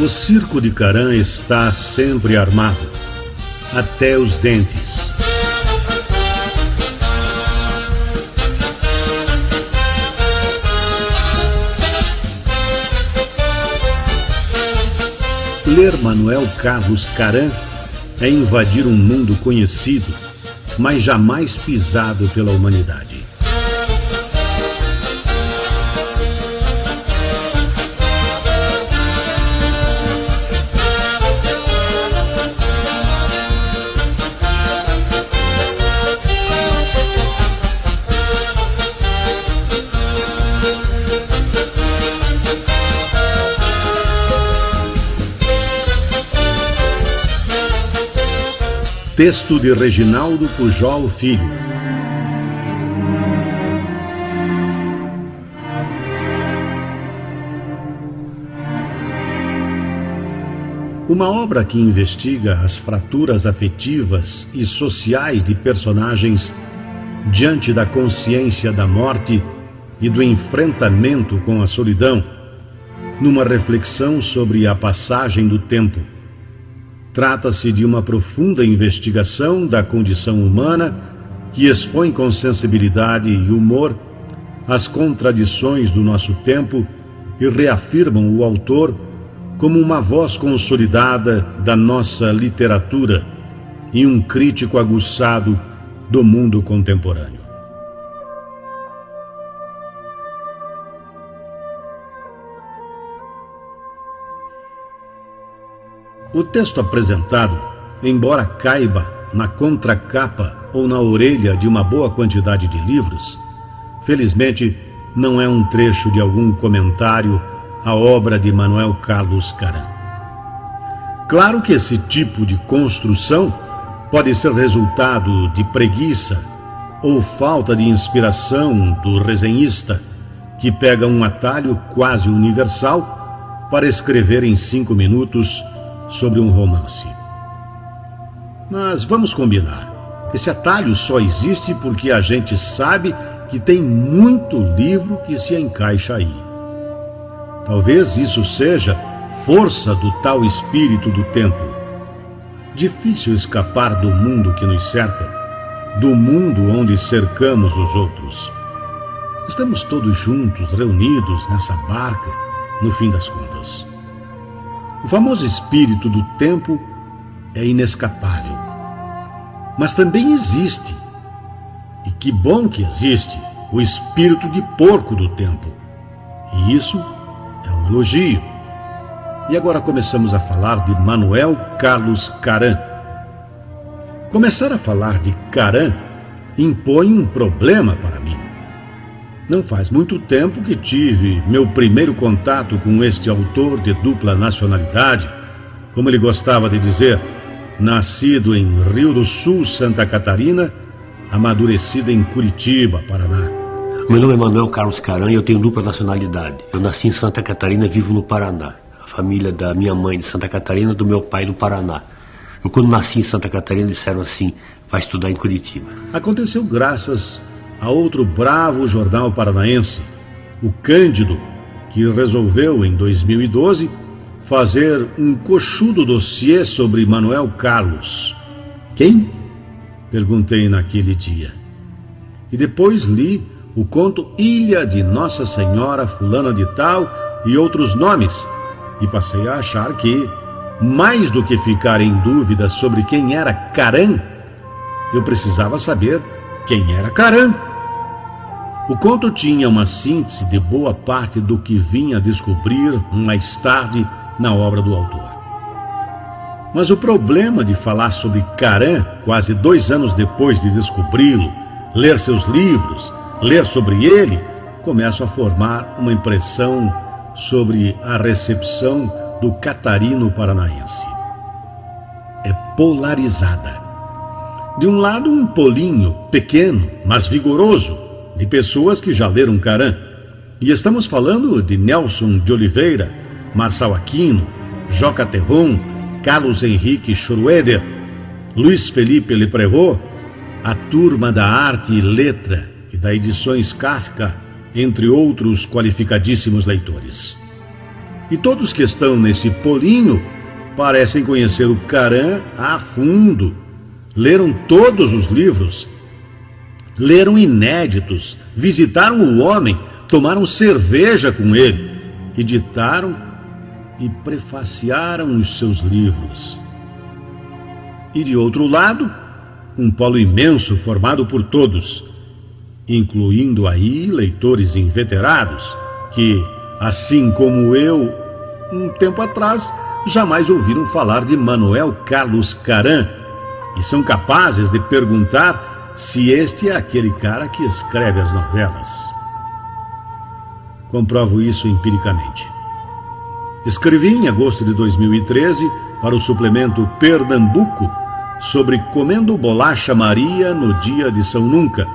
O circo de Caran está sempre armado, até os dentes. Ler Manuel Carlos Caran é invadir um mundo conhecido, mas jamais pisado pela humanidade. Texto de Reginaldo Pujol Filho. Uma obra que investiga as fraturas afetivas e sociais de personagens diante da consciência da morte e do enfrentamento com a solidão, numa reflexão sobre a passagem do tempo. Trata-se de uma profunda investigação da condição humana que expõe com sensibilidade e humor as contradições do nosso tempo e reafirmam o autor como uma voz consolidada da nossa literatura e um crítico aguçado do mundo contemporâneo. O texto apresentado, embora caiba na contracapa ou na orelha de uma boa quantidade de livros, felizmente não é um trecho de algum comentário à obra de Manuel Carlos Caran. Claro que esse tipo de construção pode ser resultado de preguiça ou falta de inspiração do resenhista, que pega um atalho quase universal para escrever em 5 minutos sobre um romance. Mas vamos combinar, esse atalho só existe porque a gente sabe que tem muito livro que se encaixa aí. Talvez isso seja força do tal espírito do tempo. Difícil escapar do mundo que nos cerca, do mundo onde cercamos os outros. Estamos todos juntos, reunidos nessa barca, no fim das contas. O famoso espírito do tempo é inescapável, mas também existe, e que bom que existe, o espírito de porco do tempo. E isso é um elogio. E agora começamos a falar de Manuel Carlos Caran. Começar a falar de Caran impõe um problema para mim. Não faz muito tempo que tive meu primeiro contato com este autor de dupla nacionalidade, como ele gostava de dizer, nascido em Rio do Sul, Santa Catarina, amadurecido em Curitiba, Paraná. Meu nome é Manuel Carlos Caran e eu tenho dupla nacionalidade. Eu nasci em Santa Catarina e vivo no Paraná. A família da minha mãe de Santa Catarina e do meu pai do Paraná. Eu, quando nasci em Santa Catarina, disseram assim, vai estudar em Curitiba. Aconteceu graças a outro bravo jornal paranaense, o Cândido, que resolveu, em 2012, fazer um coxudo dossiê sobre Manuel Carlos. Quem? Perguntei naquele dia. E depois li o conto Ilha de Nossa Senhora Fulana de Tal e outros nomes, e passei a achar que, mais do que ficar em dúvida sobre quem era Caran, eu precisava saber quem era Caran. O conto tinha uma síntese de boa parte do que vinha a descobrir mais tarde na obra do autor. Mas o problema de falar sobre Caran, quase 2 anos depois de descobri-lo, ler seus livros, ler sobre ele, começo a formar uma impressão sobre a recepção do catarino paranaense. É polarizada. De um lado, um polinho pequeno, mas vigoroso, de pessoas que já leram Caran. E estamos falando de Nelson de Oliveira, Marçal Aquino, Joca Terron, Carlos Henrique Schroeder, Luiz Felipe Leprevot, a turma da Arte e Letra e da Edições Kafka, entre outros qualificadíssimos leitores. E todos que estão nesse polinho parecem conhecer o Caran a fundo. Leram todos os livros, leram inéditos, visitaram o homem, tomaram cerveja com ele, editaram e prefaciaram os seus livros. E de outro lado, um polo imenso formado por todos, incluindo aí leitores inveterados, que, assim como eu, um tempo atrás, jamais ouviram falar de Manuel Carlos Caran, e são capazes de perguntar se este é aquele cara que escreve as novelas. Comprovo isso empiricamente. Escrevi em agosto de 2013 para o suplemento Pernambuco sobre comendo bolacha Maria no dia de São Nunca.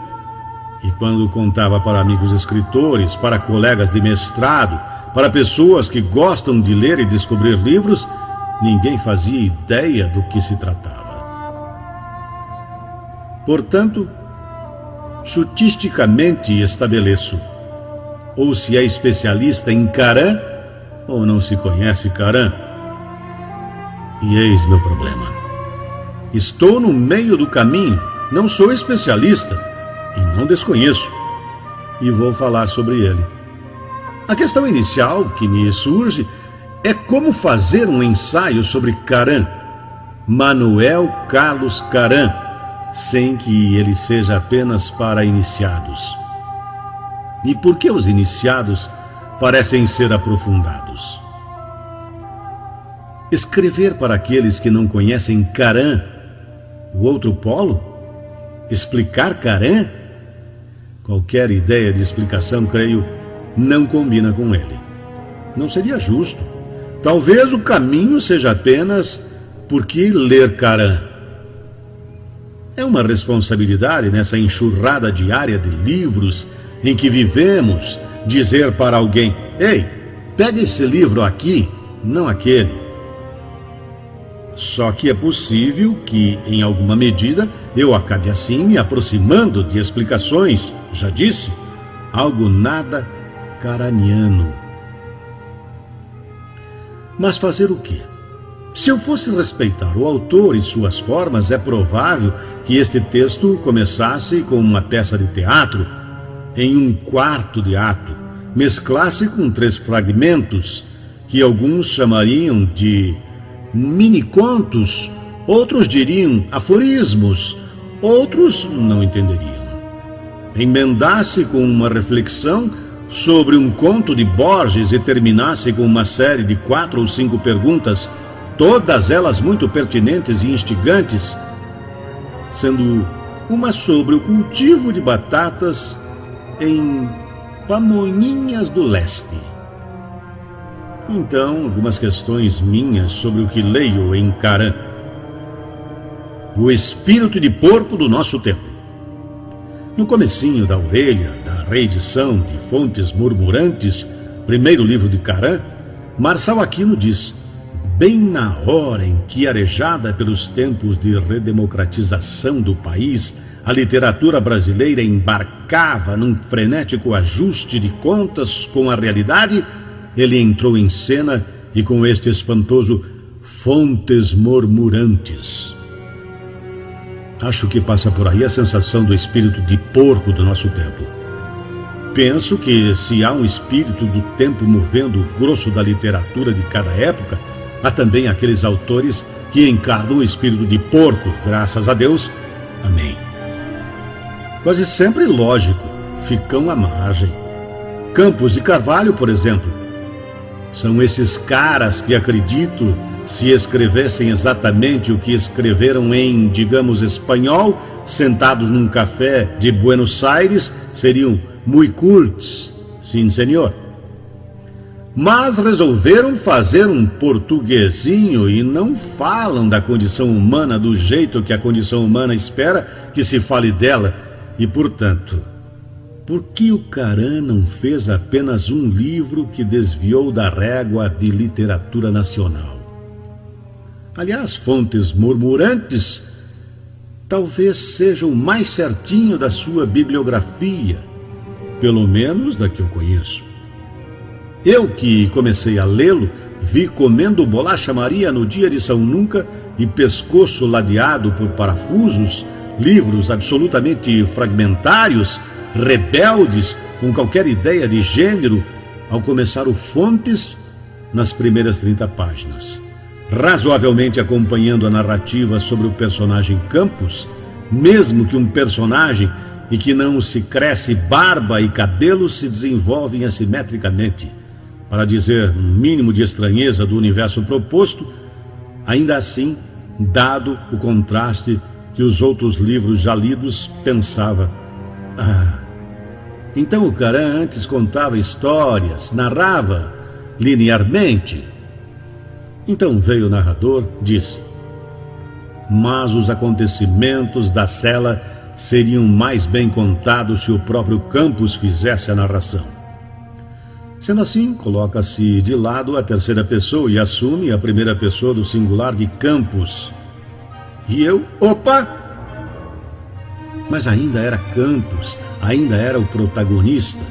E quando contava para amigos escritores, para colegas de mestrado, para pessoas que gostam de ler e descobrir livros, ninguém fazia ideia do que se tratava. Portanto, chutisticamente estabeleço: ou se é especialista em Caran, ou não se conhece Caran. E eis meu problema. Estou no meio do caminho, não sou especialista e não desconheço, e vou falar sobre ele. A questão inicial que me surge é como fazer um ensaio sobre Caran, Manuel Carlos Caran, sem que ele seja apenas para iniciados. E por que os iniciados parecem ser aprofundados? Escrever para aqueles que não conhecem Caran, o outro polo? Explicar Caran? Qualquer ideia de explicação, creio, não combina com ele. Não seria justo. Talvez o caminho seja apenas porque ler Caran. É uma responsabilidade nessa enxurrada diária de livros em que vivemos dizer para alguém: ei, pega esse livro aqui, não aquele. Só que é possível que, em alguma medida, eu acabe assim me aproximando de explicações, já disse, algo nada caraniano. Mas fazer o quê? Se eu fosse respeitar o autor e suas formas, é provável que este texto começasse com uma peça de teatro, em um quarto de ato, mesclasse com 3 fragmentos, que alguns chamariam de mini-contos, outros diriam aforismos, outros não entenderiam. Emendasse com uma reflexão sobre um conto de Borges e terminasse com uma série de 4 ou 5 perguntas, todas elas muito pertinentes e instigantes, sendo uma sobre o cultivo de batatas em Pamonhinhas do Leste. Então, algumas questões minhas sobre o que leio em Caran. O espírito de porco do nosso tempo. No comecinho da orelha, da reedição de Fontes Murmurantes, primeiro livro de Caran, Marçal Aquino diz: bem na hora em que, arejada pelos tempos de redemocratização do país, a literatura brasileira embarcava num frenético ajuste de contas com a realidade, ele entrou em cena e com este espantoso Fontes Murmurantes. Acho que passa por aí a sensação do espírito de porco do nosso tempo. Penso que se há um espírito do tempo movendo o grosso da literatura de cada época, há também aqueles autores que encarnam o espírito de porco, graças a Deus. Amém. Quase sempre lógico, ficam à margem. Campos de Carvalho, por exemplo. São esses caras que, acredito, se escrevessem exatamente o que escreveram em, digamos, espanhol, sentados num café de Buenos Aires, seriam muito cultos, sim, senhor. Mas resolveram fazer um portuguesinho e não falam da condição humana do jeito que a condição humana espera que se fale dela. E, portanto, por que o Caran não fez apenas um livro que desviou da régua de literatura nacional? Aliás, Fontes Murmurantes talvez seja o mais certinho da sua bibliografia, pelo menos da que eu conheço. Eu que comecei a lê-lo, vi comendo bolacha Maria no dia de São Nunca e pescoço ladeado por parafusos, livros absolutamente fragmentários, rebeldes, com qualquer ideia de gênero, ao começar o Fontes nas primeiras 30 páginas. Razoavelmente acompanhando a narrativa sobre o personagem Campos, mesmo que um personagem em que não se cresce barba e cabelo se desenvolvem assimetricamente, para dizer um mínimo de estranheza do universo proposto, ainda assim, dado o contraste que os outros livros já lidos, pensava: então o Caran antes contava histórias, narrava linearmente. Então veio o narrador, disse: mas os acontecimentos da cela seriam mais bem contados se o próprio Campos fizesse a narração. Sendo assim, coloca-se de lado a terceira pessoa e assume a primeira pessoa do singular de Campos. E eu, opa! Mas ainda era Campos, ainda era o protagonista.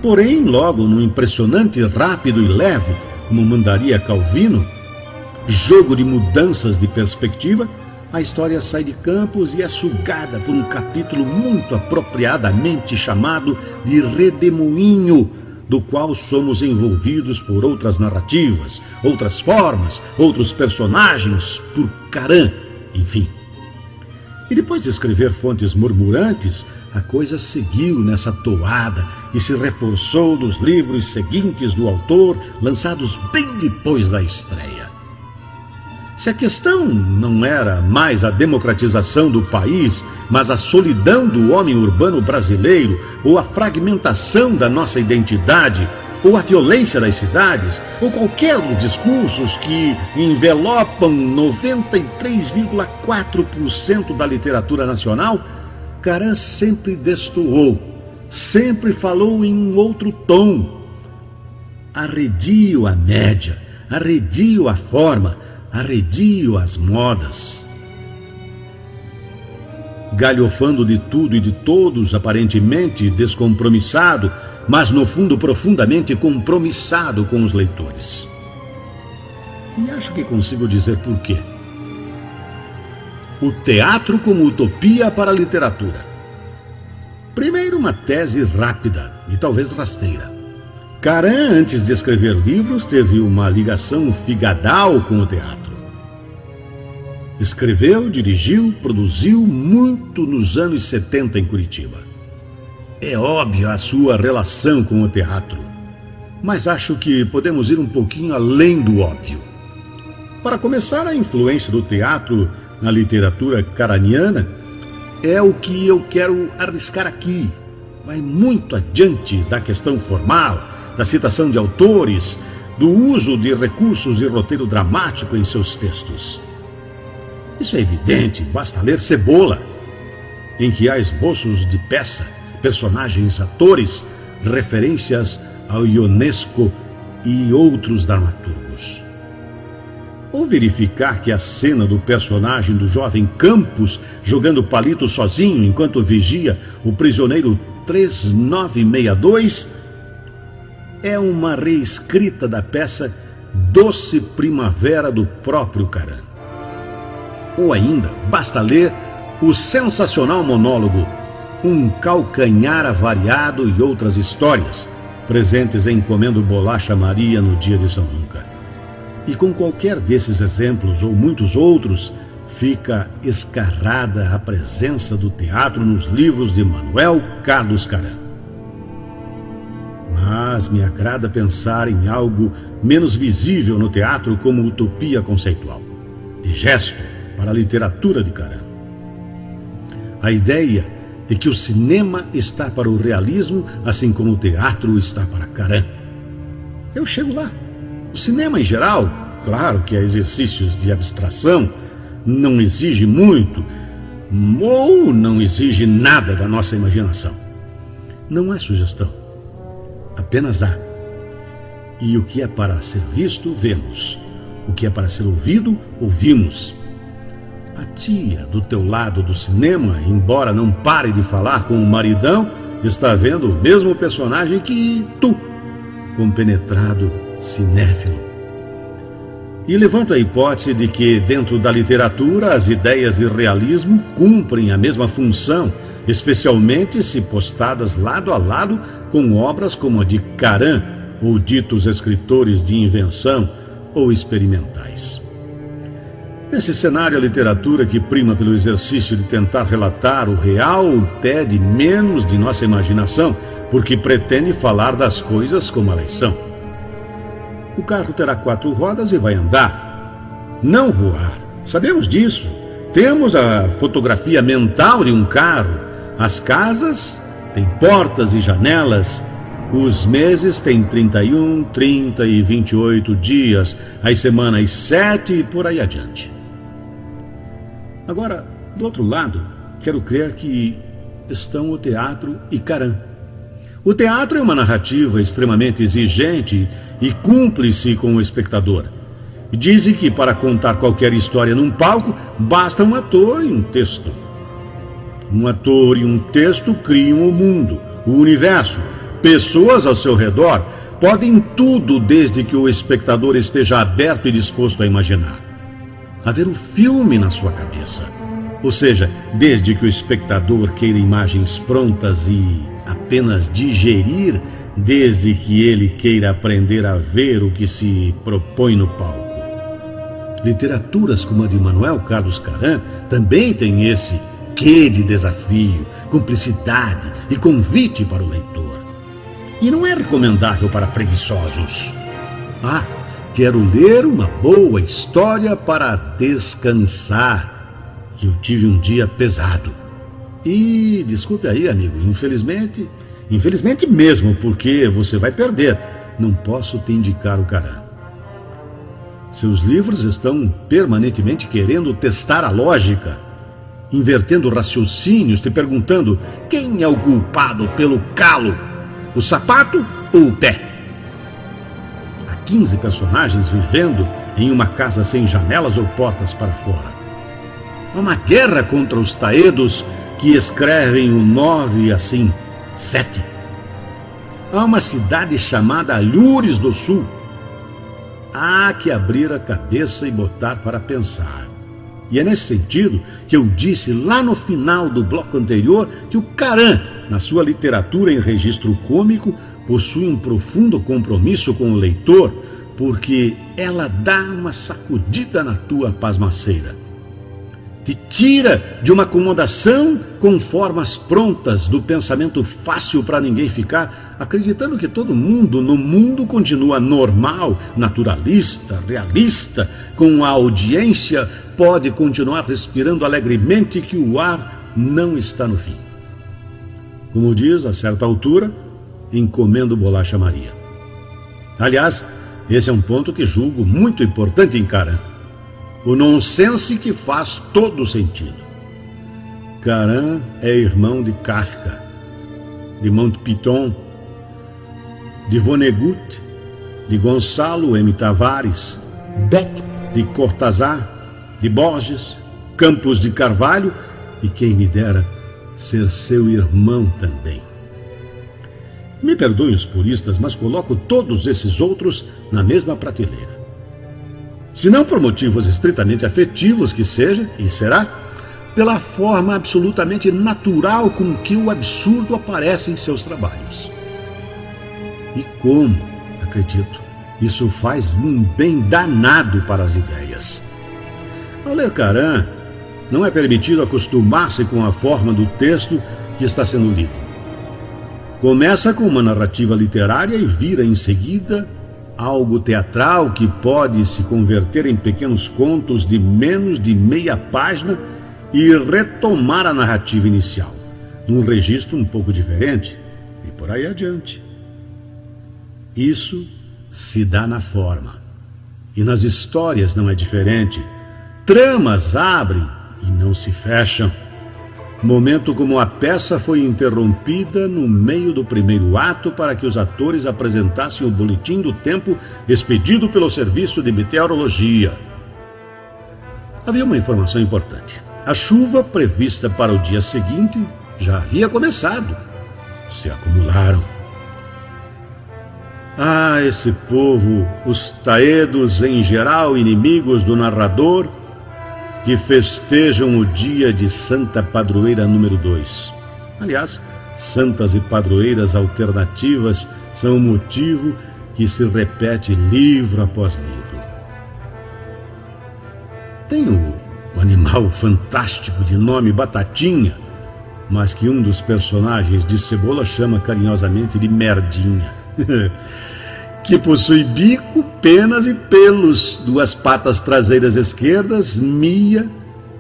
Porém, logo num impressionante, rápido e leve, como mandaria Calvino, jogo de mudanças de perspectiva, a história sai de Campos e é sugada por um capítulo muito apropriadamente chamado de Redemoinho, do qual somos envolvidos por outras narrativas, outras formas, outros personagens, por Caran, enfim. E depois de escrever Fontes Murmurantes, a coisa seguiu nessa toada e se reforçou nos livros seguintes do autor, lançados bem depois da estreia. Se a questão não era mais a democratização do país, mas a solidão do homem urbano brasileiro, ou a fragmentação da nossa identidade, ou a violência das cidades, ou qualquer dos discursos que envelopam 93,4% da literatura nacional, Caran sempre destoou, sempre falou em um outro tom. Arredio a média, arredio a forma, arredio às modas. Galhofando de tudo e de todos, aparentemente descompromissado, mas no fundo profundamente compromissado com os leitores. E acho que consigo dizer por quê. O teatro como utopia para a literatura. Primeiro, uma tese rápida e talvez rasteira. Caran, antes de escrever livros, teve uma ligação figadal com o teatro. Escreveu, dirigiu, produziu muito nos anos 70 em Curitiba. É óbvia a sua relação com o teatro, mas acho que podemos ir um pouquinho além do óbvio. Para começar, a influência do teatro na literatura caraniana é o que eu quero arriscar aqui. Vai muito adiante da questão formal, da citação de autores, do uso de recursos de roteiro dramático em seus textos. Isso é evidente, basta ler Cebola, em que há esboços de peça, personagens, atores, referências ao Ionesco e outros dramaturgos. Ou verificar que a cena do personagem do jovem Campos jogando palito sozinho enquanto vigia o prisioneiro 3962 é uma reescrita da peça Doce Primavera do próprio Caran. Ou ainda, basta ler o sensacional monólogo Um Calcanhar Avariado e Outras Histórias, presentes em Comendo Bolacha Maria no dia de São Nunca. E com qualquer desses exemplos ou muitos outros, fica escarrada a presença do teatro nos livros de Manuel Carlos Caran. Mas me agrada pensar em algo menos visível no teatro como utopia conceitual, de gesto para a literatura de Caran. A ideia de que o cinema está para o realismo, assim como o teatro está para Caran. Eu chego lá. O cinema em geral, claro que há exercícios de abstração, não exige muito, ou não exige nada da nossa imaginação. Não é sugestão, apenas há. E o que é para ser visto, vemos. O que é para ser ouvido, ouvimos. A tia do teu lado do cinema, embora não pare de falar com o maridão, está vendo o mesmo personagem que tu. compenetrado cinéfilo. E levanto a hipótese de que, dentro da literatura, as ideias de realismo cumprem a mesma função, especialmente se postadas lado a lado com obras como a de Caran, ou ditos escritores de invenção ou experimentais. Nesse cenário, a literatura que prima pelo exercício de tentar relatar o real pede menos de nossa imaginação, porque pretende falar das coisas como elas são. O carro terá 4 rodas e vai andar, não voar. Sabemos disso. Temos a fotografia mental de um carro. As casas têm portas e janelas. Os meses têm 31, 30 e 28 dias. As semanas 7 e por aí adiante. Agora, do outro lado, quero crer que estão o teatro e Caran. O teatro é uma narrativa extremamente exigente e cúmplice com o espectador. Dizem que para contar qualquer história num palco, basta um ator e um texto. Um ator e um texto criam o mundo, o universo, pessoas ao seu redor. Podem tudo desde que o espectador esteja aberto e disposto a imaginar. Haver o filme na sua cabeça. Ou seja, desde que o espectador queira imagens prontas e apenas digerir, desde que ele queira aprender a ver o que se propõe no palco. Literaturas como a de Manuel Carlos Caran também têm esse quê de desafio, cumplicidade e convite para o leitor. E não é recomendável para preguiçosos. Quero ler uma boa história para descansar, que eu tive um dia pesado. E, desculpe aí, amigo, infelizmente mesmo, porque você vai perder. Não posso te indicar o Caran. Seus livros estão permanentemente querendo testar a lógica, invertendo raciocínios, te perguntando quem é o culpado pelo calo, o sapato ou o pé? Há 15 personagens vivendo em uma casa sem janelas ou portas para fora. Há uma guerra contra os taedos que escrevem o 9 assim, 7. Há uma cidade chamada Alhures do Sul. Há que abrir a cabeça e botar para pensar. E é nesse sentido que eu disse lá no final do bloco anterior que o Caran, na sua literatura em registro cômico, possui um profundo compromisso com o leitor, porque ela dá uma sacudida na tua pasmaceira. Te tira de uma acomodação com formas prontas do pensamento fácil para ninguém ficar, acreditando que todo mundo no mundo continua normal, naturalista, realista, com a audiência pode continuar respirando alegremente que o ar não está no fim. Como diz, a certa altura, encomendo bolacha Maria. Aliás, esse é um ponto que julgo muito importante em Caran. O nonsense que faz todo sentido. Caran é irmão de Kafka, de Montpiton, de Vonnegut, de Gonçalo M. Tavares, Beck, de Cortázar, de Borges, Campos de Carvalho e quem me dera ser seu irmão também. Me perdoem os puristas, mas coloco todos esses outros na mesma prateleira. Se não por motivos estritamente afetivos que seja, e será, pela forma absolutamente natural com que o absurdo aparece em seus trabalhos. E como, acredito, isso faz um bem danado para as ideias. Ao ler Caran, não é permitido acostumar-se com a forma do texto que está sendo lido. Começa com uma narrativa literária e vira em seguida algo teatral que pode se converter em pequenos contos de menos de meia página e retomar a narrativa inicial, num registro um pouco diferente, e por aí adiante. Isso se dá na forma. E nas histórias não é diferente. Tramas abrem e não se fecham. Momento como a peça foi interrompida no meio do primeiro ato para que os atores apresentassem o boletim do tempo expedido pelo serviço de meteorologia. Havia uma informação importante. A chuva prevista para o dia seguinte já havia começado. Se acumularam. Ah, esse povo, os taedos em geral, inimigos do narrador, que festejam o dia de Santa Padroeira número 2. Aliás, santas e padroeiras alternativas são o motivo que se repete livro após livro. Tem o animal fantástico de nome Batatinha, mas que um dos personagens de Cebola chama carinhosamente de Merdinha, que possui bico, penas e pelos, 2 patas traseiras esquerdas, mia,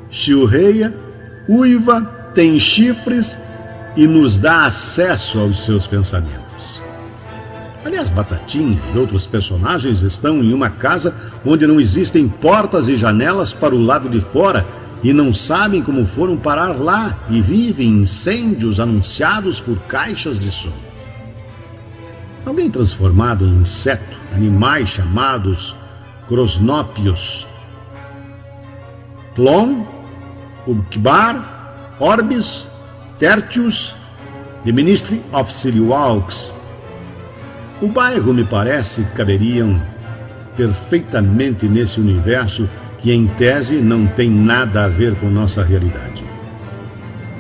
chilreia, uiva, tem chifres e nos dá acesso aos seus pensamentos. Aliás, Batatinha e outros personagens estão em uma casa onde não existem portas e janelas para o lado de fora e não sabem como foram parar lá e vivem incêndios anunciados por caixas de som. Alguém transformado em inseto, animais chamados crosnópios, Plon, Ubkbar, Orbis, Tertius, The Ministry of Silly Walks. O bairro, me parece, caberiam perfeitamente nesse universo que, em tese, não tem nada a ver com nossa realidade.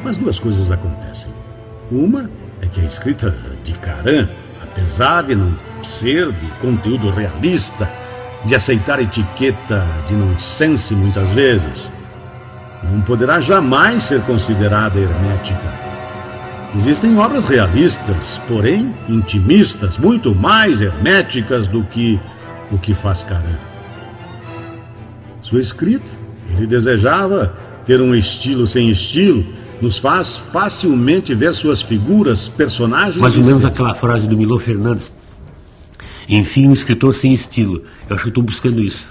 Mas 2 coisas acontecem. Uma é que a escrita de Caran, apesar de não ser de conteúdo realista, de aceitar etiqueta de nonsense muitas vezes, não poderá jamais ser considerada hermética. Existem obras realistas, porém intimistas, muito mais herméticas do que o que faz Caran. Sua escrita, ele desejava ter um estilo sem estilo, nos faz facilmente ver suas figuras, personagens... Mais ou menos aquela frase do Milor Fernandes. Enfim, um escritor sem estilo. Eu acho que estou buscando isso.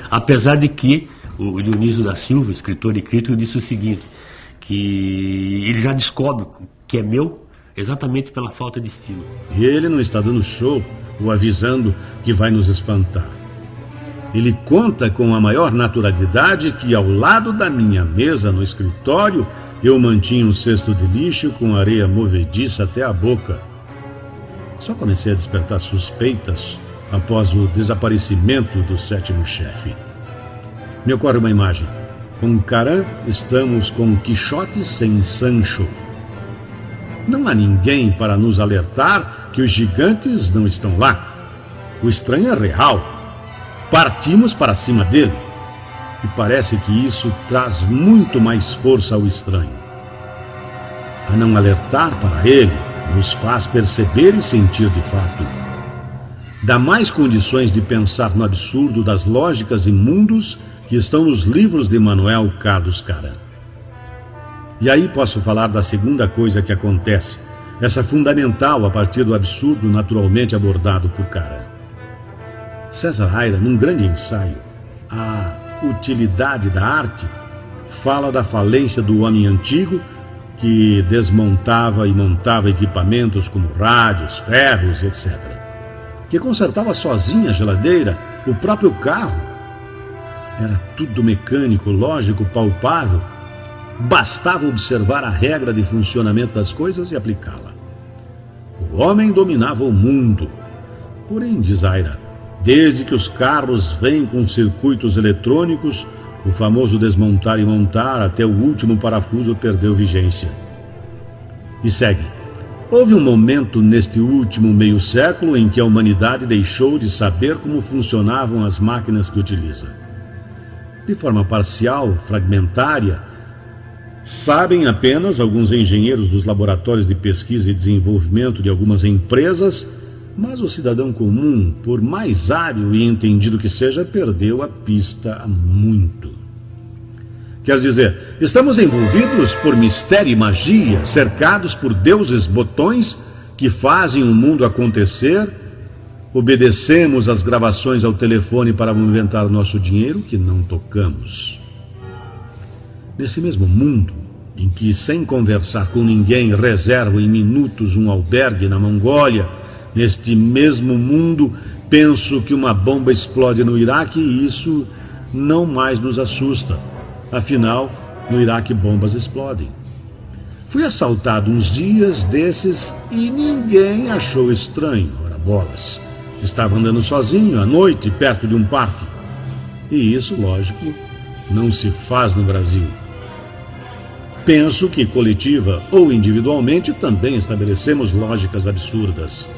Apesar de que o Dionísio da Silva, escritor e crítico, disse o seguinte, que ele já descobre que é meu exatamente pela falta de estilo. E ele não está dando show ou avisando que vai nos espantar. Ele conta com a maior naturalidade que, ao lado da minha mesa no escritório, eu mantinha um cesto de lixo com areia movediça até a boca. Só comecei a despertar suspeitas após o desaparecimento do 7º chefe. Me ocorre uma imagem. Com Caran estamos com Quixote sem Sancho. Não há ninguém para nos alertar que os gigantes não estão lá. O estranho é real. Partimos para cima dele. E parece que isso traz muito mais força ao estranho. A não alertar para ele nos faz perceber e sentir de fato. Dá mais condições de pensar no absurdo das lógicas e mundos que estão nos livros de Manuel Carlos Caran. E aí posso falar da segunda coisa que acontece, essa fundamental a partir do absurdo naturalmente abordado por Caran. César Aira, num grande ensaio, A Utilidade da Arte, fala da falência do homem antigo que desmontava e montava equipamentos como rádios, ferros, etc. Que consertava sozinho a geladeira, o próprio carro. Era tudo mecânico, lógico, palpável. Bastava observar a regra de funcionamento das coisas e aplicá-la. O homem dominava o mundo. Porém, diz Aira, desde que os carros vêm com circuitos eletrônicos, o famoso desmontar e montar até o último parafuso perdeu vigência. E segue. Houve um momento neste último meio século em que a humanidade deixou de saber como funcionavam as máquinas que utiliza. De forma parcial, fragmentária, sabem apenas alguns engenheiros dos laboratórios de pesquisa e desenvolvimento de algumas empresas, mas o cidadão comum, por mais hábil e entendido que seja, perdeu a pista há muito. Quer dizer, estamos envolvidos por mistério e magia, cercados por deuses botões que fazem o mundo acontecer. Obedecemos às gravações ao telefone para movimentar o nosso dinheiro que não tocamos. Nesse mesmo mundo, em que sem conversar com ninguém reservo em minutos um albergue na Mongólia, neste mesmo mundo penso que uma bomba explode no Iraque e isso não mais nos assusta. Afinal, no Iraque bombas explodem. Fui assaltado uns dias desses e ninguém achou estranho. Ora, bolas. Estava andando sozinho à noite, perto de um parque. E isso, lógico, não se faz no Brasil. Penso que coletiva ou individualmente também estabelecemos lógicas absurdas.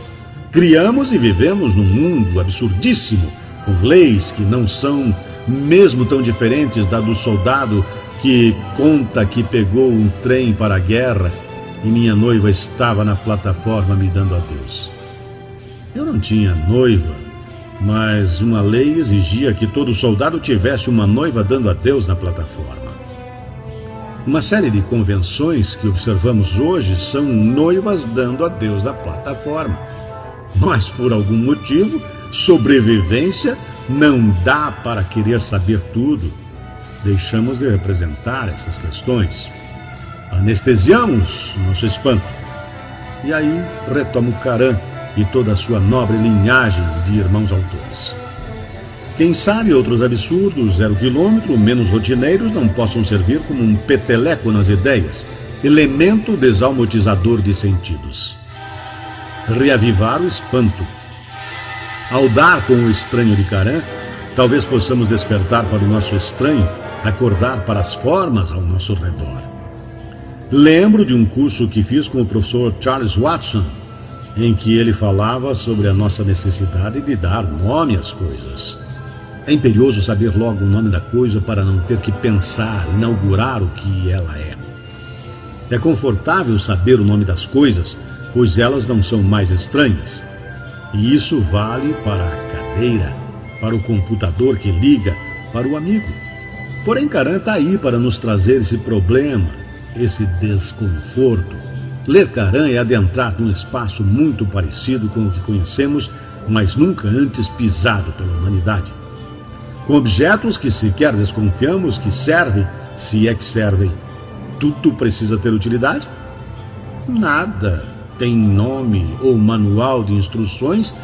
Criamos e vivemos num mundo absurdíssimo, com leis que não são mesmo tão diferentes da do soldado que conta que pegou um trem para a guerra e minha noiva estava na plataforma me dando adeus. Eu não tinha noiva, mas uma lei exigia que todo soldado tivesse uma noiva dando adeus na plataforma. Uma série de convenções que observamos hoje são noivas dando adeus na plataforma. Mas, por algum motivo, sobrevivência não dá para querer saber tudo. Deixamos de representar essas questões. Anestesiamos nosso espanto. E aí retomo Caran e toda a sua nobre linhagem de irmãos autores. Quem sabe outros absurdos, 0 quilômetro, menos rotineiros, não possam servir como um peteleco nas ideias, elemento desalmotizador de sentidos. Reavivar o espanto. Ao dar com o estranho de Caran, talvez possamos despertar para o nosso estranho, acordar para as formas ao nosso redor. Lembro de um curso que fiz com o professor Charles Watson, em que ele falava sobre a nossa necessidade de dar nome às coisas. É imperioso saber logo o nome da coisa para não ter que pensar, inaugurar o que ela é. É confortável saber o nome das coisas, pois elas não são mais estranhas. E isso vale para a cadeira, para o computador que liga, para o amigo. Porém, Caran está aí para nos trazer esse problema, esse desconforto. Ler Caran é adentrar num espaço muito parecido com o que conhecemos, mas nunca antes pisado pela humanidade. Com objetos que sequer desconfiamos que servem, se é que servem. Tudo precisa ter utilidade? Nada tem nome ou manual de instruções.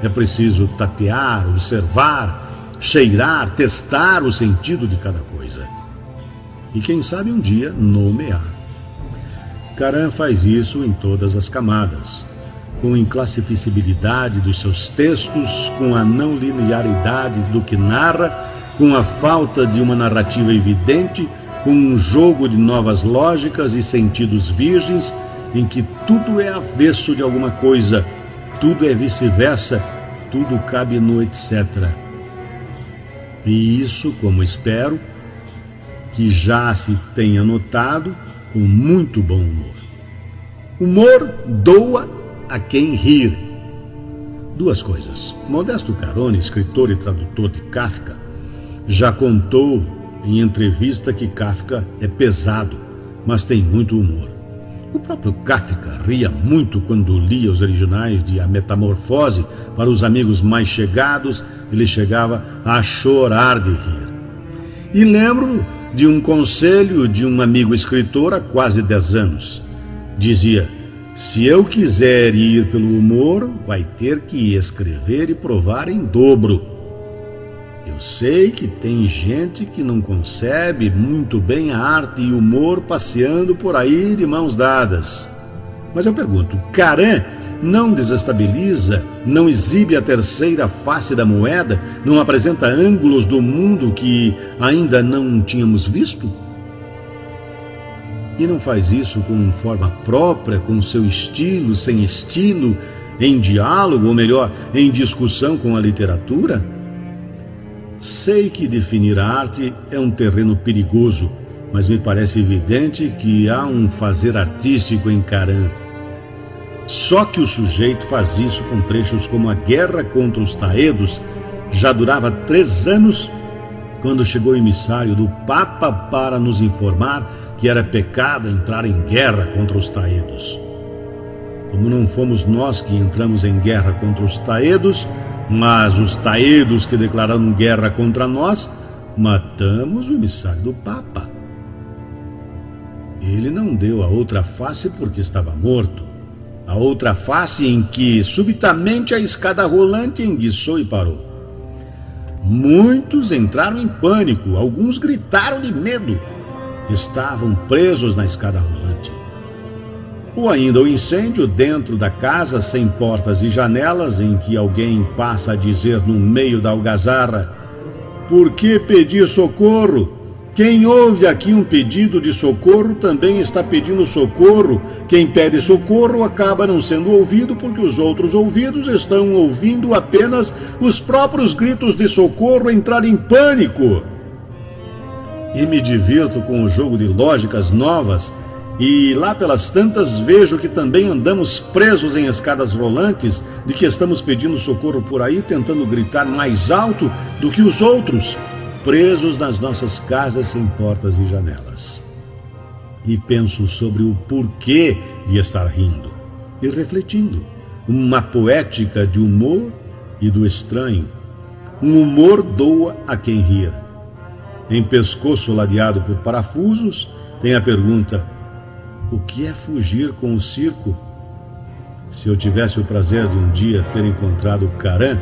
É preciso tatear, observar, cheirar, testar o sentido de cada coisa. E quem sabe um dia nomear. Caran faz isso em todas as camadas, com a inclassificabilidade dos seus textos, com a não linearidade do que narra, com a falta de uma narrativa evidente, com um jogo de novas lógicas e sentidos virgens, em que tudo é avesso de alguma coisa, tudo é vice-versa, tudo cabe no etc. E isso, como espero, que já se tenha notado, com muito bom humor. Humor doa a quem rir. Duas coisas. Modesto Carone, escritor e tradutor de Kafka, já contou em entrevista que Kafka é pesado, mas tem muito humor. O próprio Kafka ria muito quando lia os originais de A Metamorfose para os amigos mais chegados. Ele chegava a chorar de rir. E lembro de um conselho de um amigo escritor há quase 10 anos. Dizia: se eu quiser ir pelo humor, vai ter que escrever e provar em dobro. Eu sei que tem gente que não concebe muito bem a arte e o humor passeando por aí de mãos dadas. Mas eu pergunto, Caran não desestabiliza, não exibe a terceira face da moeda, não apresenta ângulos do mundo que ainda não tínhamos visto? E não faz isso com forma própria, com seu estilo, sem estilo, em diálogo, ou melhor, em discussão com a literatura? Sei que definir a arte é um terreno perigoso, mas me parece evidente que há um fazer artístico em Caran. Só que o sujeito faz isso com trechos como A Guerra contra os Taedos. Já durava 3 anos quando chegou o emissário do Papa para nos informar que era pecado entrar em guerra contra os Taedos. Como não fomos nós que entramos em guerra contra os Taedos, mas os Taedos que declararam guerra contra nós, matamos o emissário do Papa. Ele não deu a outra face porque estava morto. A outra face em que subitamente a escada rolante enguiçou e parou. Muitos entraram em pânico, alguns gritaram de medo. Estavam presos na escada rolante. Ou ainda o incêndio dentro da casa, sem portas e janelas, em que alguém passa a dizer no meio da algazarra: por que pedir socorro? Quem ouve aqui um pedido de socorro também está pedindo socorro. Quem pede socorro acaba não sendo ouvido porque os outros ouvidos estão ouvindo apenas os próprios gritos de socorro entrar em pânico. E me divirto com o jogo de lógicas novas. E lá pelas tantas vejo que também andamos presos em escadas rolantes, de que estamos pedindo socorro por aí, tentando gritar mais alto do que os outros, presos nas nossas casas sem portas e janelas. E penso sobre o porquê de estar rindo e refletindo. Uma poética de humor e do estranho. Um humor doa a quem rir. Em pescoço ladeado por parafusos, tem a pergunta: o que é fugir com o circo? Se eu tivesse o prazer de um dia ter encontrado Caran,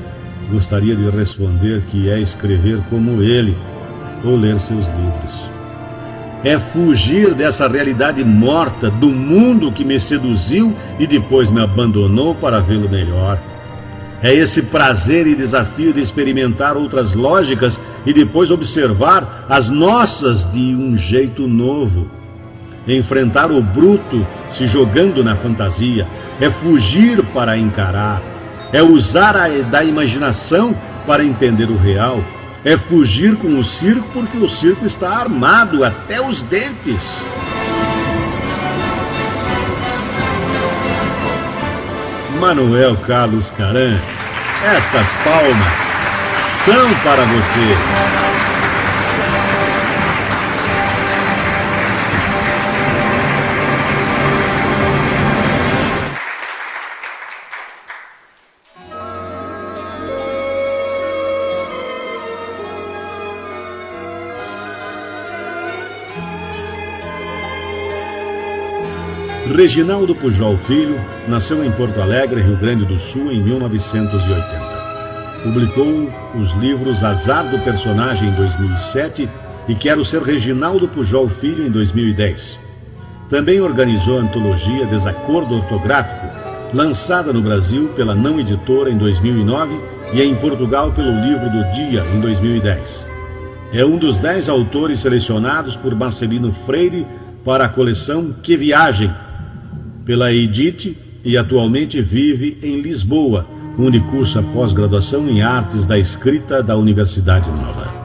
gostaria de responder que é escrever como ele, ou ler seus livros. É fugir dessa realidade morta, do mundo que me seduziu e depois me abandonou para vê-lo melhor. É esse prazer e desafio de experimentar outras lógicas e depois observar as nossas de um jeito novo. Enfrentar o bruto se jogando na fantasia, é fugir para encarar, é usar da imaginação para entender o real, é fugir com o circo porque o circo está armado até os dentes. Manuel Carlos Caran, estas palmas são para você. Reginaldo Pujol Filho nasceu em Porto Alegre, Rio Grande do Sul, em 1980. Publicou os livros Azar do Personagem, em 2007, e Quero Ser Reginaldo Pujol Filho, em 2010. Também organizou a antologia Desacordo Ortográfico, lançada no Brasil pela Não Editora, em 2009, e em Portugal pelo Livro do Dia, em 2010. É um dos 10 autores selecionados por Marcelino Freire para a coleção Que Viagem, pela Edite, e atualmente vive em Lisboa, onde cursa pós-graduação em Artes da Escrita da Universidade Nova.